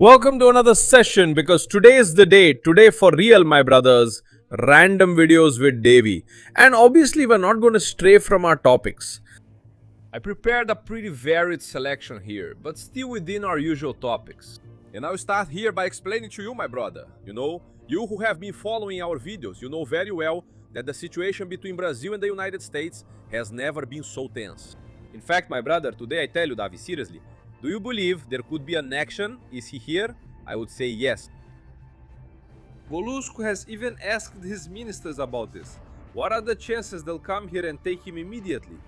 Welcome to another session because today is the day. Today for real, my brothers. Random videos with Davi. And obviously we're not going to stray from our topics. I prepared a pretty varied selection here, but still within our usual topics. And I'll start here by explaining to you, my brother. You who have been following our videos, you know very well that the situation between Brazil and the United States has never been so tense. In fact, my brother, today I tell you, Davi, seriously, do you believe there could be an action? Is he here? I would say yes. Molusco has even asked his ministers about this. What are the chances they'll come here and take him immediately?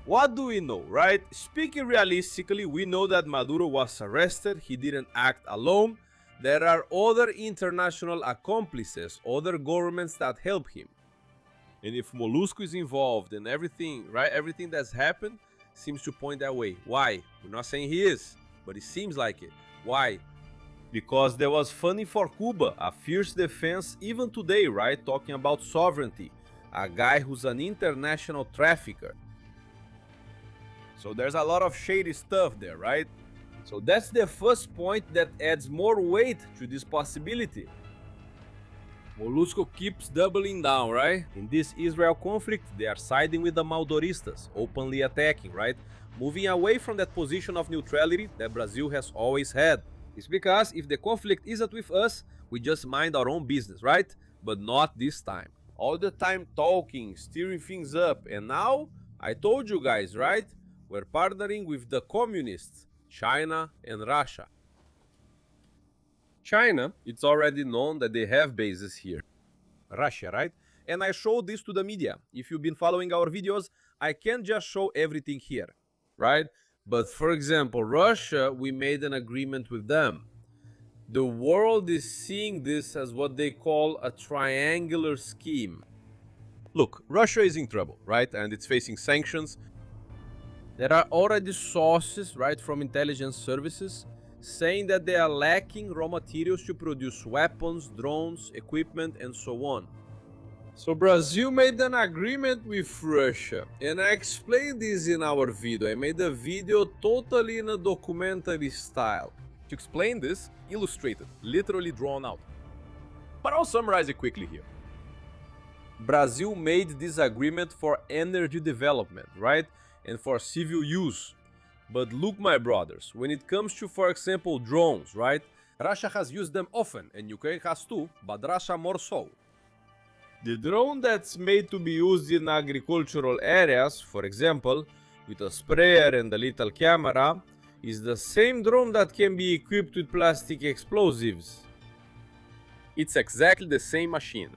What do we know, right? Speaking realistically, we know that Maduro was arrested, he didn't act alone. There are other international accomplices, other governments that help him. And if Molusco is involved in everything, right, everything that's happened seems to point that way. Why? We're not saying he is, but it seems like it. Why? Because there was funding for Cuba, a fierce defense even today, right? Talking about sovereignty, a guy who's an international trafficker. So there's a lot of shady stuff there, right? So that's the first point that adds more weight to this possibility. Molusco keeps doubling down, right? In this Israel conflict, they are siding with the Maduristas, openly attacking, right? Moving away from that position of neutrality that Brazil has always had. It's because if the conflict isn't with us, we just mind our own business, right? But not this time. All the time talking, steering things up, and now, I told you guys, right? We're partnering with the communists, China and Russia. China, it's already known that they have bases here. Russia, right? And I showed this to the media. If you've been following our videos, I can't just show everything here, right? But for example, Russia, we made an agreement with them. The world is seeing this as what they call a triangular scheme. Look, Russia is in trouble, right? And it's facing sanctions. There are already sources, right, from intelligence services saying that they are lacking raw materials to produce weapons, drones, equipment, and so on. So Brazil made an agreement with Russia, and I explained this in our video. I made a video totally in a documentary style. To explain this, illustrated, literally drawn out. But I'll summarize it quickly here. Brazil made this agreement for energy development, right? And for civil use. But look, my brothers, when it comes to, for example, drones, right? Russia has used them often, and Ukraine has too, but Russia more so. The drone that's made to be used in agricultural areas, for example, with a sprayer and a little camera, is the same drone that can be equipped with plastic explosives. It's exactly the same machine.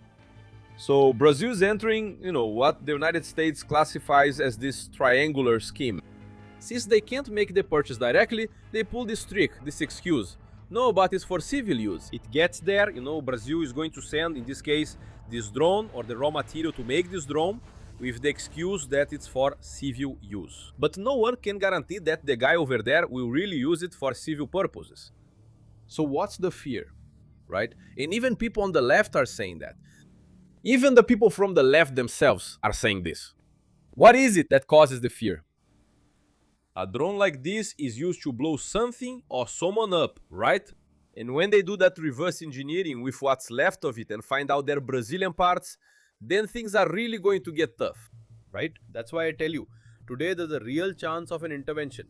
So Brazil is entering, what the United States classifies as this triangular scheme. Since they can't make the purchase directly, they pull this trick, this excuse. No, but it's for civil use. It gets there, Brazil is going to send, in this case, this drone or the raw material to make this drone with the excuse that it's for civil use. But no one can guarantee that the guy over there will really use it for civil purposes. So what's the fear, right? And even people on the left are saying that. Even the people from the left themselves are saying this. What is it that causes the fear? A drone like this is used to blow something or someone up, right? And when they do that reverse engineering with what's left of it and find out they're Brazilian parts, then things are really going to get tough, right? That's why I tell you, today there's a real chance of an intervention,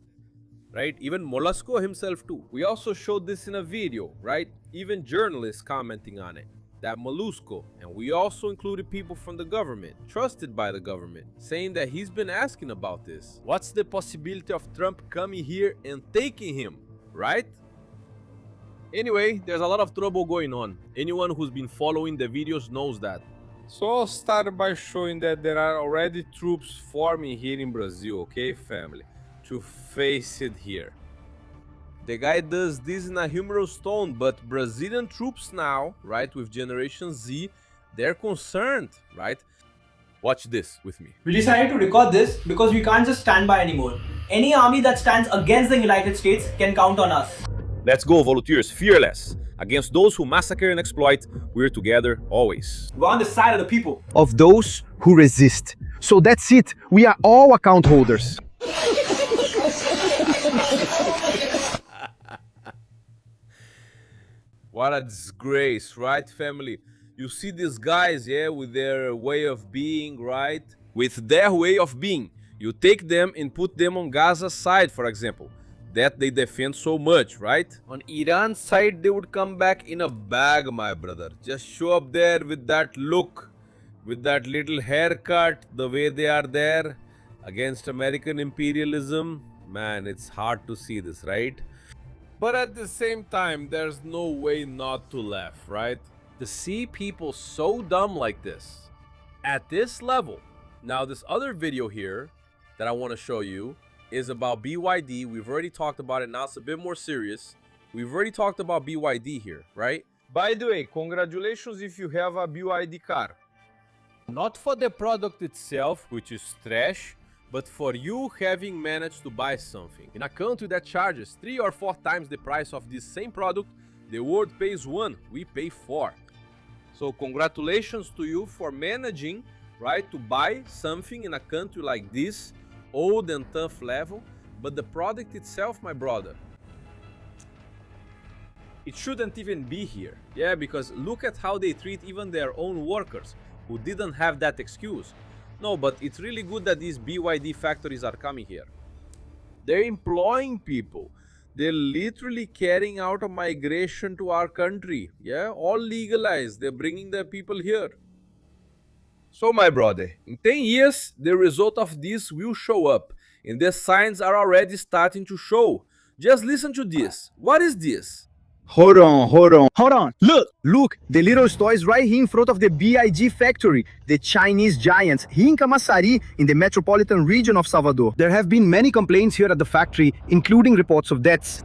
right? Even Molusco himself too. We also showed this in a video, right? Even journalists commenting on it. That Molusco, and we also included people from the government, trusted by the government, saying that he's been asking about this. What's the possibility of Trump coming here and taking him, right? Anyway, there's a lot of trouble going on. Anyone who's been following the videos knows that. So I'll start by showing that there are already troops forming here in Brazil, okay, family? To face it here. The guy does this in a humorous tone, but Brazilian troops now, right, with Generation Z, they're concerned, right? Watch this with me. We decided to record this because we can't just stand by anymore. Any army that stands against the United States can count on us. Let's go, volunteers, fearless. Against those who massacre and exploit, we're together always. We're on the side of the people. Of those who resist. So that's it. We are all account holders. What a disgrace, right, family? You see these guys, yeah, with their way of being, right? With their way of being. You take them and put them on Gaza's side, for example, that they defend so much, right? On Iran's side, they would come back in a bag, my brother. Just show up there with that look, with that little haircut, the way they are there against American imperialism. Man, it's hard to see this, right? But at the same time, there's no way not to laugh, right? To see people so dumb like this, at this level. Now, this other video here that I want to show you is about BYD. We've already talked about it. Now it's a bit more serious. We've already talked about BYD here, right? By the way, congratulations if you have a BYD car. Not for the product itself, which is trash, but for you having managed to buy something. In a country that charges 3 or 4 times the price of this same product, the world pays 1, we pay 4. So congratulations to you for managing, right, to buy something in a country like this, old and tough level, but the product itself, my brother, it shouldn't even be here. Yeah, because look at how they treat even their own workers who didn't have that excuse. No, but it's really good that these BYD factories are coming here. They're employing people. They're literally carrying out a migration to our country. Yeah, all legalized. They're bringing their people here. So, my brother, in 10 years, the result of this will show up. And the signs are already starting to show. Just listen to this. What is this? Hold on. Look, the little store is right here in front of the BIG factory, the Chinese giants, here in Camaçari, in the metropolitan region of Salvador. There have been many complaints here at the factory, including reports of deaths.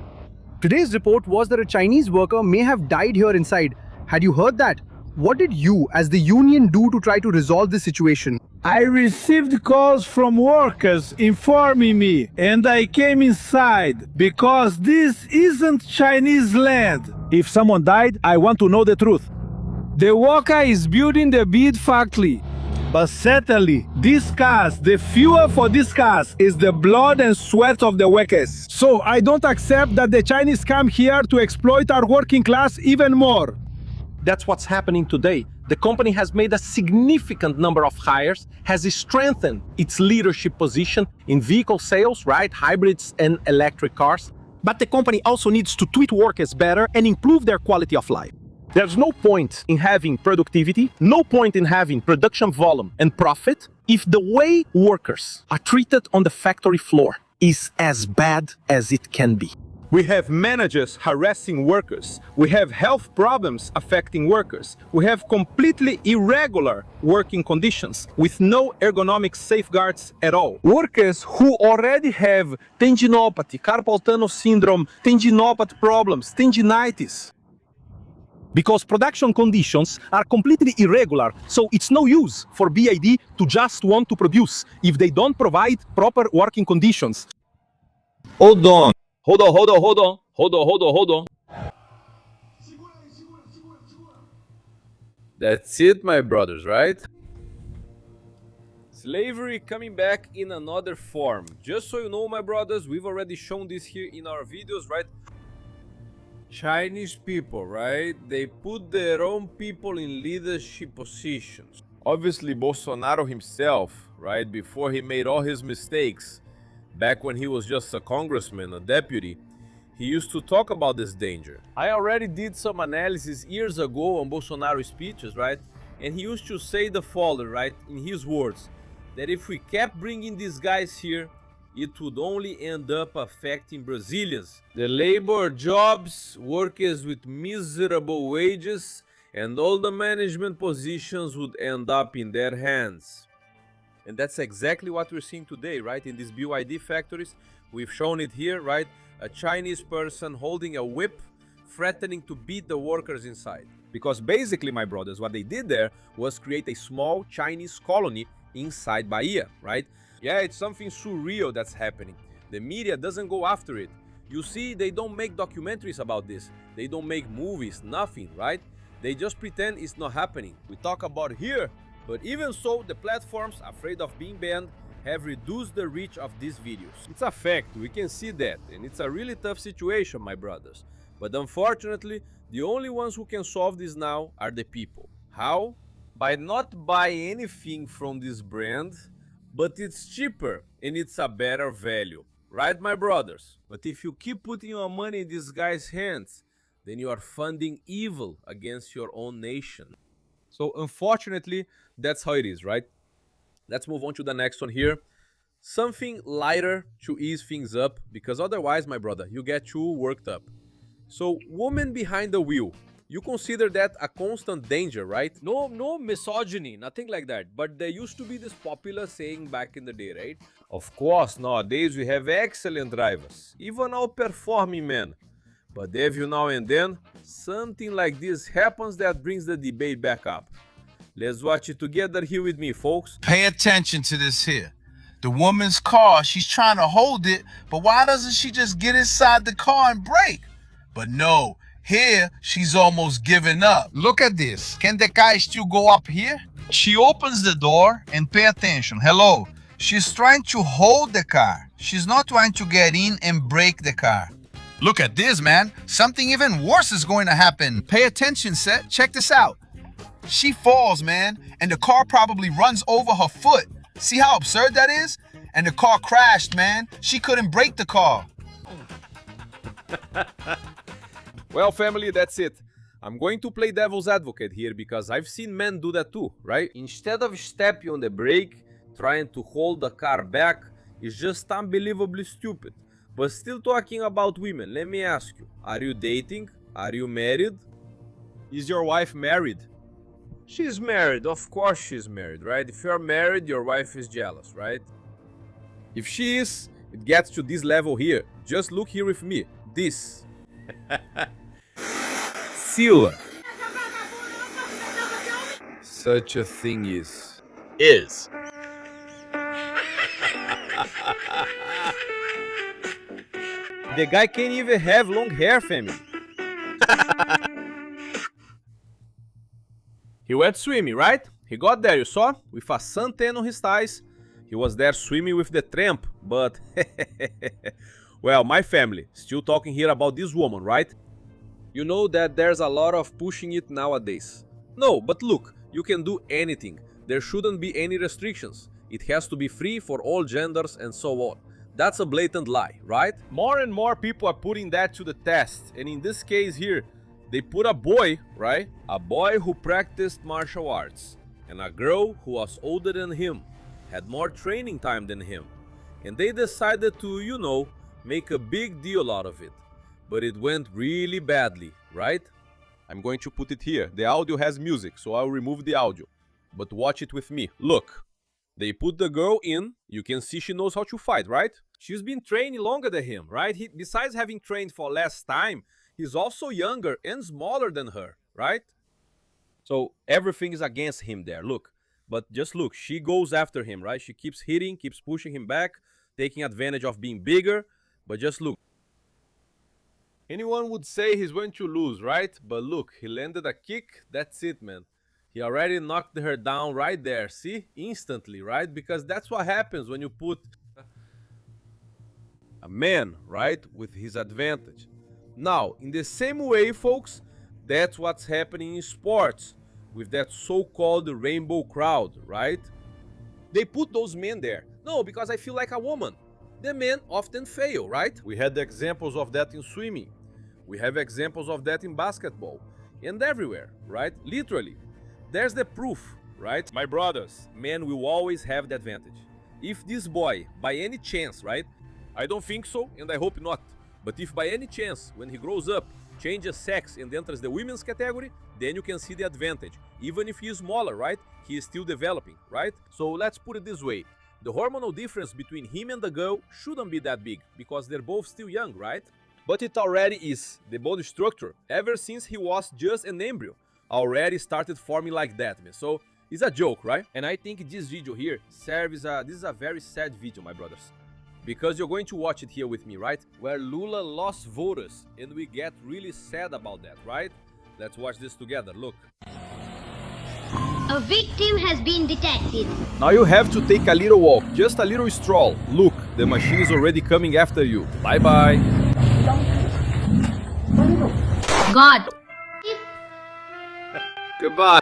Today's report was that a Chinese worker may have died here inside. Had you heard that? What did you, as the union, do to try to resolve this situation? I received calls from workers informing me, and I came inside because this isn't Chinese land. If someone died, I want to know the truth. The worker is building the bead factory. But certainly, these cars, the fuel for these cars is the blood and sweat of the workers. So I don't accept that the Chinese come here to exploit our working class even more. That's what's happening today. The company has made a significant number of hires, has strengthened its leadership position in vehicle sales, right? Hybrids and electric cars. But the company also needs to treat workers better and improve their quality of life. There's no point in having productivity, no point in having production volume and profit if the way workers are treated on the factory floor is as bad as it can be. We have managers harassing workers. We have health problems affecting workers. We have completely irregular working conditions with no ergonomic safeguards at all. Workers who already have tendinopathy, carpal tunnel syndrome, tendinopathy problems, tendinitis. Because production conditions are completely irregular, so it's no use for BID to just want to produce if they don't provide proper working conditions. Hold on. That's it, my brothers, right? Slavery coming back in another form. Just so you know, my brothers, we've already shown this here in our videos, right? Chinese people, right? They put their own people in leadership positions. Obviously, Bolsonaro himself, right, before he made all his mistakes, back when he was just a congressman, a deputy, he used to talk about this danger. I already did some analysis years ago on Bolsonaro's speeches, right? And he used to say the following, right, in his words, that if we kept bringing these guys here, it would only end up affecting Brazilians. The labor jobs, workers with miserable wages, and all the management positions would end up in their hands. And that's exactly what we're seeing today, right? In these BYD factories, we've shown it here, right? A Chinese person holding a whip, threatening to beat the workers inside. Because basically, my brothers, what they did there was create a small Chinese colony inside Bahia, right? Yeah, it's something surreal that's happening. The media doesn't go after it. You see, they don't make documentaries about this. They don't make movies, nothing, right? They just pretend it's not happening. We talk about here, but even so, the platforms, afraid of being banned, have reduced the reach of these videos. It's a fact, we can see that, and it's a really tough situation, my brothers. But unfortunately, The only ones who can solve this now are the people. How? By not buying anything from this brand, but it's cheaper and it's a better value. Right, my brothers? But if you keep putting your money in this guy's hands, then you are funding evil against your own nation. So unfortunately, that's how it is, right? Let's move on to the next one here. Something lighter to ease things up, because otherwise, my brother, you get too worked up. So, woman behind the wheel. You consider that a constant danger, right? No misogyny, nothing like that. But there used to be this popular saying back in the day, right? Of course, nowadays we have excellent drivers, even outperforming men. But every now and then, something like this happens that brings the debate back up. Let's watch it together here with me, folks. Pay attention to this here. The woman's car, she's trying to hold it, but why doesn't she just get inside the car and brake? But no, here she's almost giving up. Look at this. Can the car still go up here? She opens the door and pay attention. Hello. She's trying to hold the car. She's not trying to get in and brake the car. Look at this, man. Something even worse is going to happen. Pay attention, Seth. Check this out. She falls, man, and the car probably runs over her foot. See how absurd that is? And the car crashed, man. She couldn't brake the car. Well, family, that's it. I'm going to play devil's advocate here because I've seen men do that too, right? Instead of stepping on the brake, trying to hold the car back, it's just unbelievably stupid. But still talking about women, let me ask you, are you dating? Are you married? Is your wife married? She's married, of course she's married, right? If you're married, your wife is jealous, right? If she is, it gets to this level here. Just look here with me. This. Sila. Such a thing is. The guy can't even have long hair, family. He went swimming, right? He got there, you saw? With a suntan on his thighs. He was there swimming with the tramp, but... Well, my family, still talking here about this woman, right? You know that there's a lot of pushing it nowadays. No, but look, you can do anything. There shouldn't be any restrictions. It has to be free for all genders and so on. That's a blatant lie, right? More and more people are putting that to the test. And in this case here, they put a boy, right? A boy who practiced martial arts. And a girl who was older than him. Had more training time than him. And they decided to, you know, make a big deal out of it. But it went really badly, right? I'm going to put it here. The audio has music, so I'll remove the audio. But watch it with me. Look. They put the girl in. You can see she knows how to fight, right? She's been training longer than him, right? Besides having trained for less time, he's also younger and smaller than her, right? So everything is against him there, look. But just look, she goes after him, right? She keeps hitting, keeps pushing him back, taking advantage of being bigger. But just look. Anyone would say he's going to lose, right? But look, he landed a kick. That's it, man. He already knocked her down right there. See? Instantly, right? Because that's what happens when you put a man, right? With his advantage. Now, in the same way, folks, that's what's happening in sports. With that so-called rainbow crowd, right? They put those men there. No, because I feel like a woman. The men often fail, right? We had examples of that in swimming. We have examples of that in basketball. And everywhere, right? Literally. There's the proof, right? My brothers, men will always have the advantage. If this boy, by any chance, right? I don't think so, and I hope not. But if by any chance, when he grows up, changes sex and enters the women's category, then you can see the advantage. Even if he is smaller, right? He is still developing, right? So let's put it this way. The hormonal difference between him and the girl shouldn't be that big, because they're both still young, right? But it already is. The body structure, ever since he was just an embryo, already started forming like that, man. So it's a joke, right? And I think this video here serves this is a very sad video, my brothers. Because you're going to watch it here with me, right? Where Lula lost voters, and we get really sad about that, right? Let's watch this together, look. A victim has been detected. Now you have to take a little walk, just a little stroll. Look, the machine is already coming after you. Bye-bye. God. Goodbye.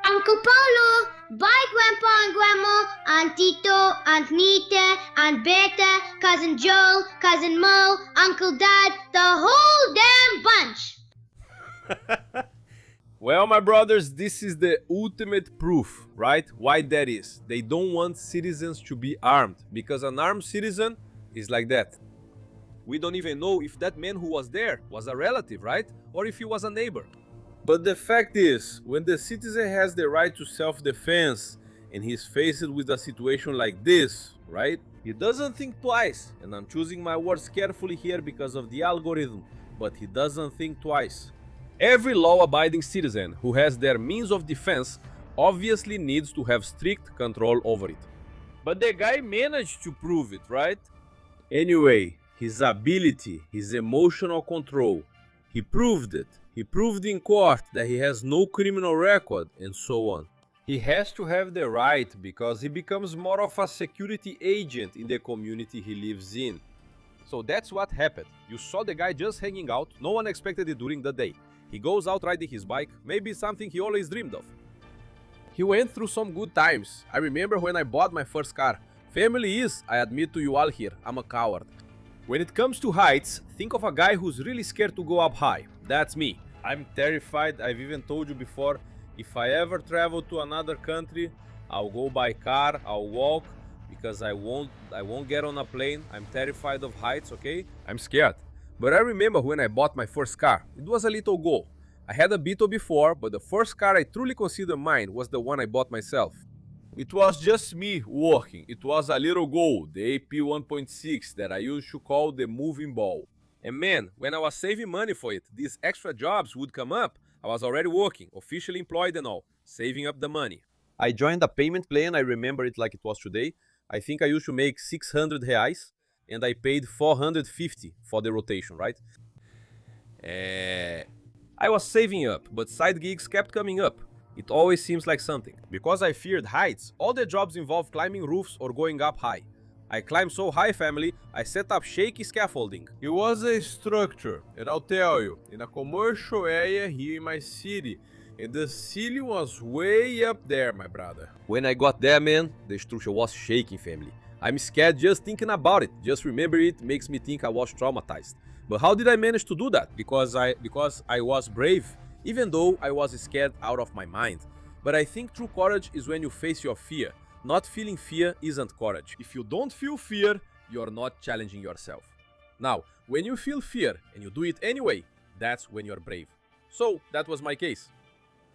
Uncle Paulo, bye Grandpa and Grandma, Aunt Tito, Aunt Nita, Aunt Berta, Cousin Joel, Cousin Mo, Uncle Dad, the whole damn bunch. Well, my brothers, this is the ultimate proof, right? Why that is. They don't want citizens to be armed, because an armed citizen is like that. We don't even know if that man who was there was a relative, right? Or if he was a neighbor. But the fact is, when the citizen has the right to self-defense and he's faced with a situation like this, right? He doesn't think twice, and I'm choosing my words carefully here because of the algorithm, but he doesn't think twice. Every law-abiding citizen who has their means of defense obviously needs to have strict control over it. But the guy managed to prove it, right? Anyway, his ability, his emotional control, he proved it. He proved in court that he has no criminal record and so on. He has to have the right because he becomes more of a security agent in the community he lives in. So that's what happened. You saw the guy just hanging out, no one expected it during the day. He goes out riding his bike, maybe something he always dreamed of. He went through some good times. I remember when I bought my first car. Family is, I admit to you all here, I'm a coward. When it comes to heights, think of a guy who's really scared to go up high. That's me. I'm terrified. I've even told you before, if I ever travel to another country, I'll go by car, I'll walk, because I won't get on a plane. I'm terrified of heights, okay? I'm scared. But I remember when I bought my first car. It was a little Go. I had a Beetle before, but the first car I truly consider mine was the one I bought myself. It was just me working. It was a little Go, the AP 1.6 that I used to call the moving ball. And man, when I was saving money for it, these extra jobs would come up. I was already working, officially employed and all, saving up the money. I joined a payment plan, I remember it like it was today. I think I used to make 600 reais, and I paid 450 for the rotation, right? I was saving up, but side gigs kept coming up. It always seems like something. Because I feared heights, all the jobs involved climbing roofs or going up high. I climbed so high, family, I set up shaky scaffolding. It was a structure, and I'll tell you, in a commercial area here in my city, and the ceiling was way up there, my brother. When I got there, man, the structure was shaking, family. I'm scared just thinking about it. Just remember it makes me think I was traumatized. But how did I manage to do that? Because I was brave, even though I was scared out of my mind. But I think true courage is when you face your fear. Not feeling fear isn't courage. If you don't feel fear, you're not challenging yourself. Now, when you feel fear and you do it anyway, that's when you're brave. So, that was my case.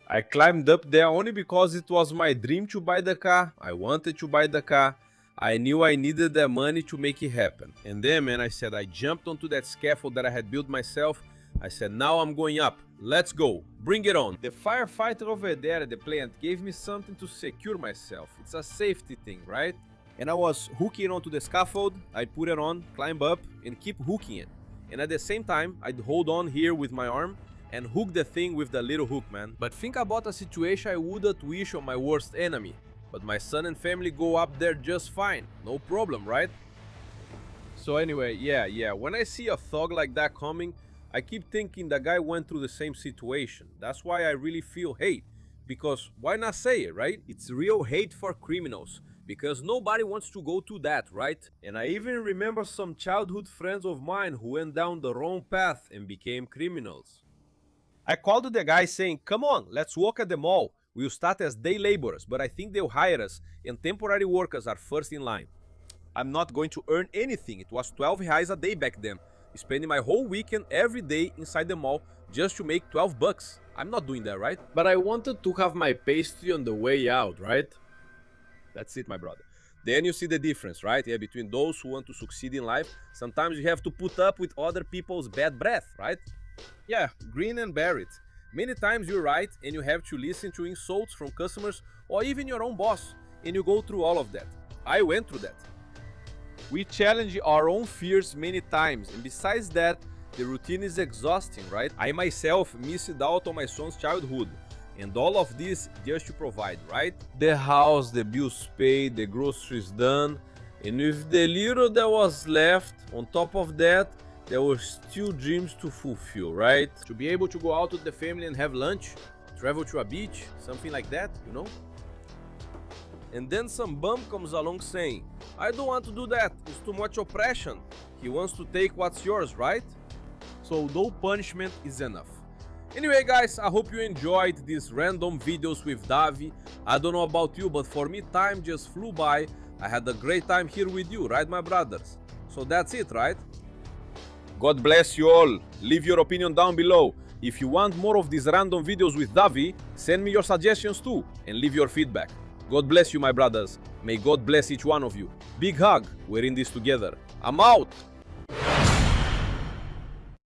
I climbed up there only because it was my dream to buy the car. I wanted to buy the car. I knew I needed the money to make it happen. And then, man, I said, I jumped onto that scaffold that I had built myself. I said, now I'm going up. Let's go. Bring it on. The firefighter over there at the plant gave me something to secure myself. It's a safety thing, right? And I was hooking onto the scaffold. I put it on, climb up, and keep hooking it. And at the same time, I'd hold on here with my arm and hook the thing with the little hook, man. But think about a situation I wouldn't wish on my worst enemy. But my son and family go up there just fine. No problem, right? So anyway, yeah, when I see a thug like that coming, I keep thinking the guy went through the same situation. That's why I really feel hate. Because why not say it, right? It's real hate for criminals. Because nobody wants to go to that, right? And I even remember some childhood friends of mine who went down the wrong path and became criminals. I called the guy saying, come on, let's work at the mall. We'll start as day laborers, but I think they'll hire us, and temporary workers are first in line. I'm not going to earn anything. It was 12 reais a day back then. Spending my whole weekend every day inside the mall just to make 12 bucks. I'm not doing that, right? But I wanted to have my pastry on the way out, right? That's it, my brother. Then you see the difference, right? Yeah, between those who want to succeed in life, sometimes you have to put up with other people's bad breath, right? Yeah, grin and bear it. Many times you're right and you have to listen to insults from customers or even your own boss, and you go through all of that. I went through that. We challenge our own fears many times, and besides that, the routine is exhausting, right? I myself missed out on my son's childhood, and all of this just to provide, right? The house, the bills paid, the groceries done, and with the little that was left, on top of that, there were still dreams to fulfill, right? To be able to go out with the family and have lunch, travel to a beach, something like that, you know? And then some bum comes along saying, I don't want to do that, it's too much oppression. He wants to take what's yours, right? So no punishment is enough. Anyway guys, I hope you enjoyed these random videos with Davi. I don't know about you, but for me time just flew by. I had a great time here with you, right my brothers? So that's it, right? God bless you all. Leave your opinion down below. If you want more of these random videos with Davi, send me your suggestions too and leave your feedback. God bless you my brothers. May God bless each one of you. Big hug. We're in this together. I'm out.